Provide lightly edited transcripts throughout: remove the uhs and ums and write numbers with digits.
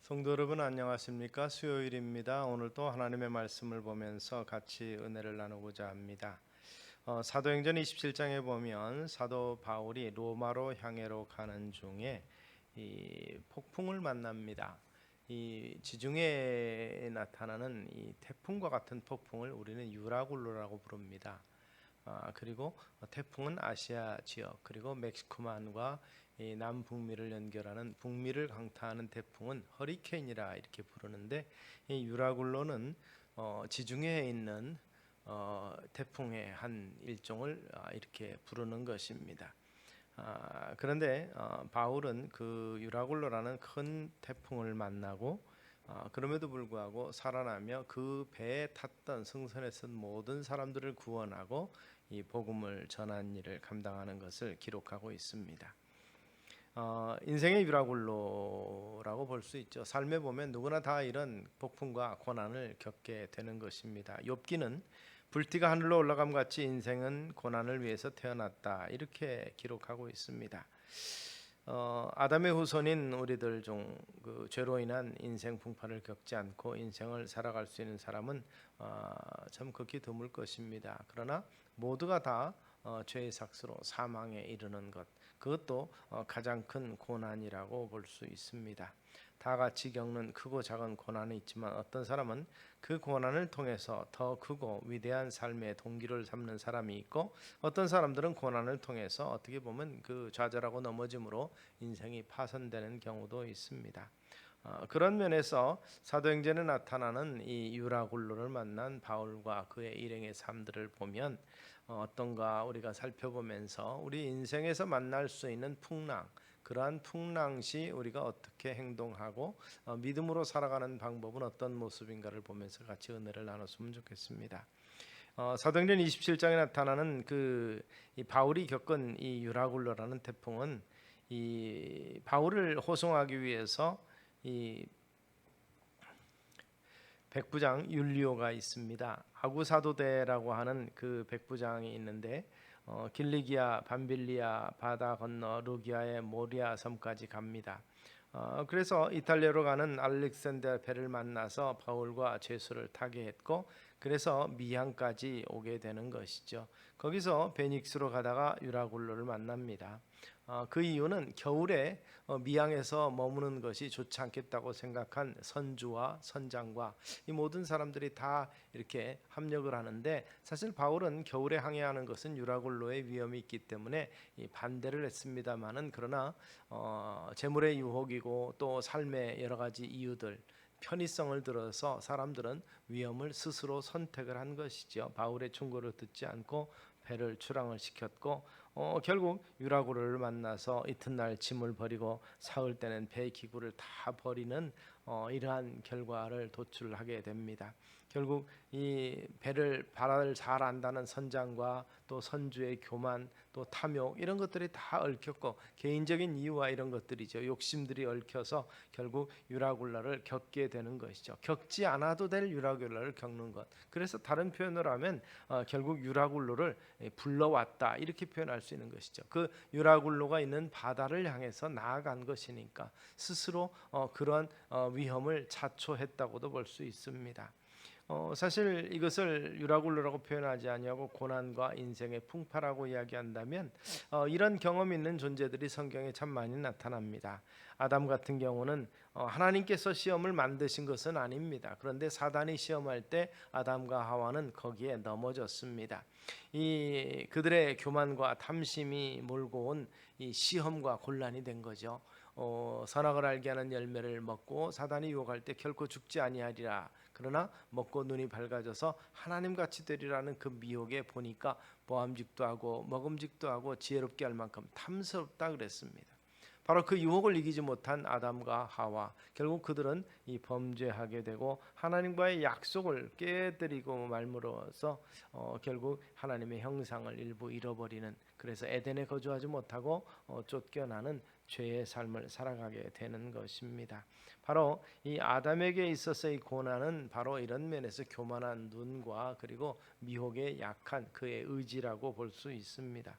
성도 여러분 안녕하십니까? 수요일입니다. 오늘도 하나님의 말씀을 보면서 같이 은혜를 나누고자 합니다. 사도행전 27장에 보면 사도 바울이 로마로 향해로 가는 중에 이 폭풍을 만납니다. 이 지중해에 나타나는 이 태풍과 같은 폭풍을 우리는 유라굴로라고 부릅니다. 그리고 태풍은 아시아 지역 그리고 멕시코만과 이 남북미를 연결하는 북미를 강타하는 태풍은 허리케인이라 이렇게 부르는데, 이 유라굴로는 지중해에 있는 태풍의 한 일종을 이렇게 부르는 것입니다. 그런데 바울은 그 유라굴로라는 큰 태풍을 만나고 그럼에도 불구하고 살아나며 그 배에 탔던 승선에 쓴 모든 사람들을 구원하고 이 복음을 전한 일을 감당하는 것을 기록하고 있습니다. 인생의 유라굴로라고 볼 수 있죠. 삶에 보면 누구나 다 이런 폭풍과 고난을 겪게 되는 것입니다. 욥기는 불띠가 하늘로 올라감 같이 인생은 고난을 위해서 태어났다 이렇게 기록하고 있습니다. 아담의 후손인 우리들 중 그 죄로 인한 인생 풍파를 겪지 않고 인생을 살아갈 수 있는 사람은 참 극히 드물 것입니다. 그러나 모두가 다 죄의 삭스로 사망에 이르는 것, 그것도 가장 큰 고난이라고 볼 수 있습니다. 다 같이 겪는 크고 작은 고난이 있지만 어떤 사람은 그 고난을 통해서 더 크고 위대한 삶의 동기를 삼는 사람이 있고, 어떤 사람들은 고난을 통해서 어떻게 보면 그 좌절하고 넘어짐으로 인생이 파손되는 경우도 있습니다. 그런 면에서 사도행전에 나타나는 이 유라굴로를 만난 바울과 그의 일행의 삶들을 보면 어떤가 우리가 살펴보면서 우리 인생에서 만날 수 있는 풍랑, 그러한 풍랑 시 우리가 어떻게 행동하고 믿음으로 살아가는 방법은 어떤 모습인가를 보면서 같이 은혜를 나눴으면 좋겠습니다. 사도행전 27장에 나타나는 이 바울이 겪은 이 유라굴로라는 태풍은 이 바울을 호송하기 위해서 이 백부장 율리오가 있습니다. 아구사도대라고 하는 그 백부장이 있는데 길리기아 밤빌리아 바다 건너 루기아의 모리아 섬까지 갑니다. 그래서 이탈리아로 가는 알렉산더 배를 만나서 바울과 제수를 타게 했고, 그래서 미항까지 오게 되는 것이죠. 거기서 베닉스로 가다가 유라굴로를 만납니다. 그 이유는 겨울에 미항에서 머무는 것이 좋지 않겠다고 생각한 선주와 선장과 이 모든 사람들이 다 이렇게 합력을 하는데, 사실 바울은 겨울에 항해하는 것은 유라굴로의 위험이 있기 때문에 반대를 했습니다마는, 그러나 재물의 유혹이고 또 삶의 여러 가지 이유들, 편의성을 들어서 사람들은 위험을 스스로 선택을 한 것이죠. 바울의 충고를 듣지 않고 배를 출항을 시켰고, 결국 유라굴로를 만나서 이튿날 짐을 버리고 사흘 때는 배 기구를 다 버리는 이러한 결과를 도출하게 됩니다. 결국 이 바다를 잘 안다는 선장과 또 선주의 교만, 또 탐욕, 이런 것들이 다 얽혔고 개인적인 이유와 이런 것들이죠. 욕심들이 얽혀서 결국 유라굴로를 겪게 되는 것이죠. 겪지 않아도 될 유라굴로를 겪는 것. 그래서 다른 표현을 하면 결국 유라굴로를 불러왔다 이렇게 표현할 수 있는 것이죠. 그 유라굴로가 있는 바다를 향해서 나아간 것이니까 스스로 그런 위험을 자초했다고도 볼 수 있습니다. 사실 이것을 유라굴로라고 표현하지 아니하고 고난과 인생의 풍파라고 이야기한다면 이런 경험 있는 존재들이 성경에 참 많이 나타납니다. 아담 같은 경우는 하나님께서 시험을 만드신 것은 아닙니다. 그런데 사단이 시험할 때 아담과 하와는 거기에 넘어졌습니다. 이 그들의 교만과 탐심이 몰고 온 이 시험과 곤란이 된 거죠. 선악을 알게 하는 열매를 먹고 사단이 유혹할 때 결코 죽지 아니하리라. 그러나 먹고 눈이 밝아져서 하나님같이 되리라는 그 미혹에 보니까 보암직도 하고 먹음직도 하고 지혜롭게 할 만큼 탐스럽다 그랬습니다. 바로 그 유혹을 이기지 못한 아담과 하와, 결국 그들은 이 범죄하게 되고 하나님과의 약속을 깨뜨리고 말므로써 결국 하나님의 형상을 일부 잃어버리는, 그래서 에덴에 거주하지 못하고 쫓겨나는 죄의 삶을 살아가게 되는 것입니다. 바로 이 아담에게 있어서의 고난은 바로 이런 면에서 교만한 눈과 그리고 미혹에 약한 그의 의지라고 볼 수 있습니다.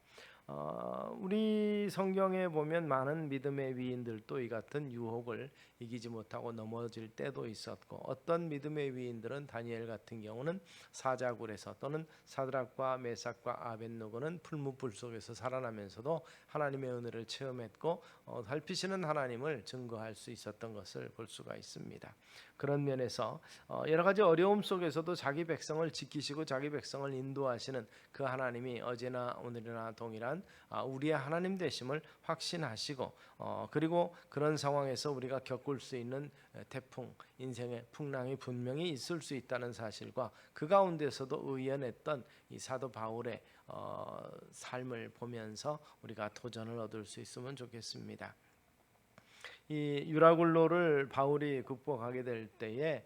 우리 성경에 보면 많은 믿음의 위인들도 이 같은 유혹을 이기지 못하고 넘어질 때도 있었고, 어떤 믿음의 위인들은 다니엘 같은 경우는 사자굴에서, 또는 사드락과 메삭과 아벳느고는 풀무불 속에서 살아나면서도 하나님의 은혜를 체험했고 살피시는 하나님을 증거할 수 있었던 것을 볼 수가 있습니다. 그런 면에서 여러 가지 어려움 속에서도 자기 백성을 지키시고 자기 백성을 인도하시는 그 하나님이 어제나 오늘이나 동일한 우리의 하나님 되심을 확신하시고, 그리고 그런 상황에서 우리가 겪을 수 있는 태풍, 인생의 풍랑이 분명히 있을 수 있다는 사실과 그 가운데서도 의연했던 이 사도 바울의 삶을 보면서 우리가 도전을 얻을 수 있으면 좋겠습니다. 이 유라굴로를 바울이 극복하게 될 때에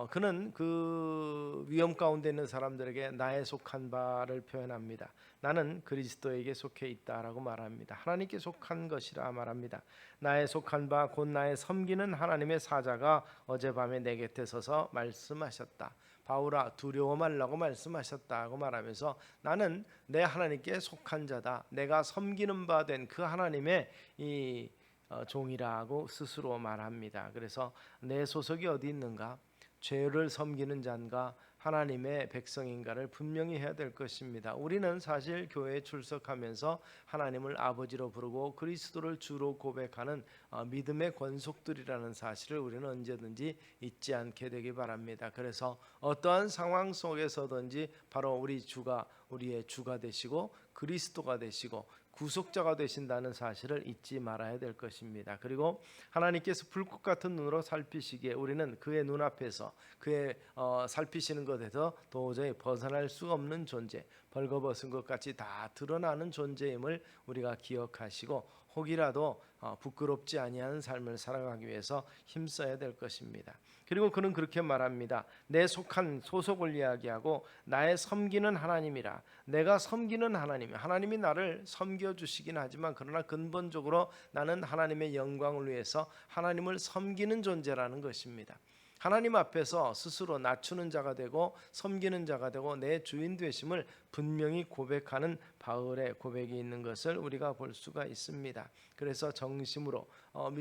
그는 그 위험 가운데 있는 사람들에게 나에 속한 바를 표현합니다. 나는 그리스도에게 속해 있다라고 말합니다. 하나님께 속한 것이라 말합니다. 나에 속한 바 곧 나의 섬기는 하나님의 사자가 어젯밤에 내 곁에 서서 말씀하셨다. 바울아, 두려워 말라고 말씀하셨다고 말하면서 나는 내 하나님께 속한 자다. 내가 섬기는 바 된 그 하나님의 이 종이라고 스스로 말합니다. 그래서 내 소속이 어디 있는가? 죄를 섬기는 자인가 하나님의 백성인가를 분명히 해야 될 것입니다. 우리는 사실 교회에 출석하면서 하나님을 아버지로 부르고 그리스도를 주로 고백하는 믿음의 권속들이라는 사실을 우리는 언제든지 잊지 않게 되기 바랍니다. 그래서 어떠한 상황 속에서든지 바로 우리 주가 우리의 주가 되시고 그리스도가 되시고 구속자가 되신다는 사실을 잊지 말아야 될 것입니다. 그리고 하나님께서 불꽃 같은 눈으로 살피시기에 우리는 그의 눈앞에서 그의 살피시는 것에서 도저히 벗어날 수 없는 존재, 벌거벗은 것 같이 다 드러나는 존재임을 우리가 기억하시고 혹이라도 부끄럽지 아니하는 삶을 살아가기 위해서 힘써야 될 것입니다. 그리고 그는 그렇게 말합니다. 내 속한 소속을 이야기하고 나의 섬기는 하나님이라. 내가 섬기는 하나님, 하나님이 나를 섬겨주시긴 하지만 그러나 근본적으로 나는 하나님의 영광을 위해서 하나님을 섬기는 존재라는 것입니다. 하나님 앞에서 스스로 낮추는 자가 되고 섬기는 자가 되고 내 주인 되심을 분명히 고백하는 바울의 고백이 있는 것을 우리가 볼 수가 있습니다. 그래서 정심으로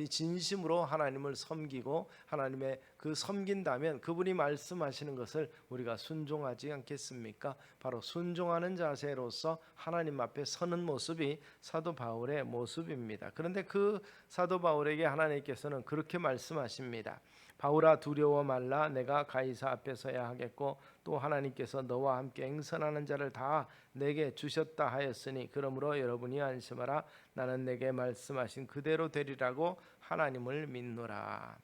진심으로 하나님을 섬기고 하나님의 그 섬긴다면 그분이 말씀하시는 것을 우리가 순종하지 않겠습니까? 바로 순종하는 자세로서 하나님 앞에 서는 모습이 사도 바울의 모습입니다. 그런데 그 사도 바울에게 하나님께서는 그렇게 말씀하십니다. 바울아, 두려워 말라. 내가 가이사 앞에 서야 하겠고 또 하나님께서 너와 함께 행선하는 자를 다 내게 주셨다 하였으니 그러므로 여러분이 안심하라. 나는 내게 말씀하신 그대로 되리라고 하나님을 믿노라.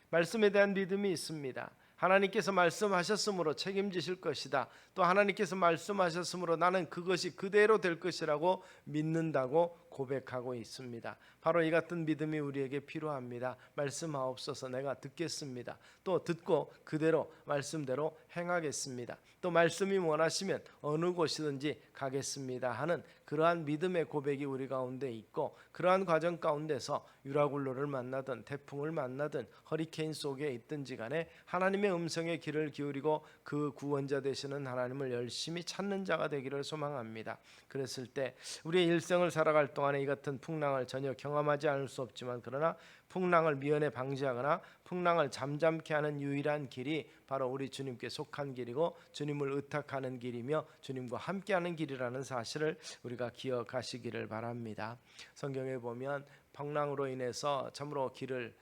말씀에 대한 믿음이 있습니다. 하나님께서 말씀하셨으므로 책임지실 것이다. 또 하나님께서 말씀하셨으므로 나는 그것이 그대로 될 것이라고 믿는다고 고백하고 있습니다. 바로 이 같은 믿음이 우리에게 필요합니다. 말씀하옵소서, 내가 듣겠습니다. 또 듣고 그대로 말씀대로 행하겠습니다. 또 말씀이 원하시면 어느 곳이든지 가겠습니다 하는 그러한 믿음의 고백이 우리 가운데 있고, 그러한 과정 가운데서 유라굴로를 만나든 태풍을 만나든 허리케인 속에 있든지 간에 하나님의 음성에 귀를 기울이고 그 구원자 되시는 하나님을 열심히 찾는 자가 되기를 소망합니다. 그랬을 때 우리의 일생을 살아갈 동안에 이 같은 풍랑을 전혀 경험하지 않을 수 없지만, 그러나 풍랑을 미연에 방지하거나 풍랑을 잠잠케 하는 유일한 길이 바로 우리 주님께 속한 길이고 주님을 의탁하는 길이며 주님과 함께하는 길이라는 사실을 우리가 기억하시기를 바랍니다. 성경에 보면 풍랑으로 인해서 참으로 길을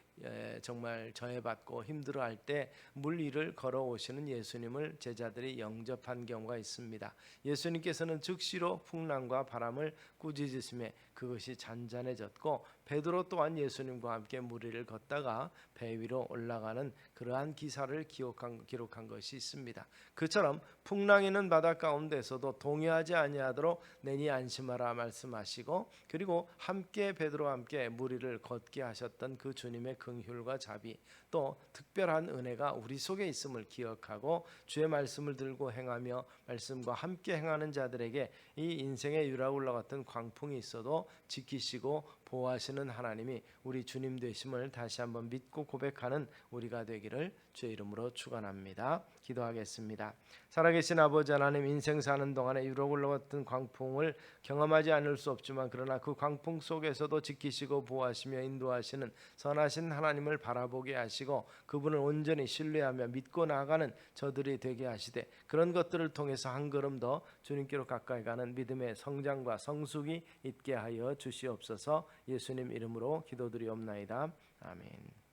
정말 저해받고 힘들어할 때 물 위를 걸어오시는 예수님을 제자들이 영접한 경우가 있습니다. 예수님께서는 즉시로 풍랑과 바람을 꾸짖으심에 그것이 잔잔해졌고, 베드로 또한 예수님과 함께 물 위를 걷다가 배 위로 올라가는 그러한 기사를 기록한 것이 있습니다. 그처럼 풍랑 있는 바다 가운데서도 동요하지 아니하도록 내니 안심하라 말씀하시고, 그리고 함께 베드로와 함께 물 위를 걷게 하셨던 그 주님의 긍휼과 자비, 또 특별한 은혜가 우리 속에 있음을 기억하고 주의 말씀을 들고 행하며 말씀과 함께 행하는 자들에게 이 인생의 유라굴로 같은 광풍이 있어도 지키시고 보호하시는 하나님이 우리 주님 되심을 다시 한번 믿고 고백하는 우리가 되기를 주의 이름으로 축원합니다. 기도하겠습니다. 살아계신 아버지 하나님, 인생 사는 동안에 유로굴로 같은 광풍을 경험하지 않을 수 없지만 그러나 그 광풍 속에서도 지키시고 보호하시며 인도하시는 선하신 하나님을 바라보게 하시고 그분을 온전히 신뢰하며 믿고 나아가는 저들이 되게 하시되 그런 것들을 통해서 한 걸음 더 주님께로 가까이 가는 믿음의 성장과 성숙이 있게 하여 주시옵소서. 예수님 이름으로 기도드리옵나이다. 아멘.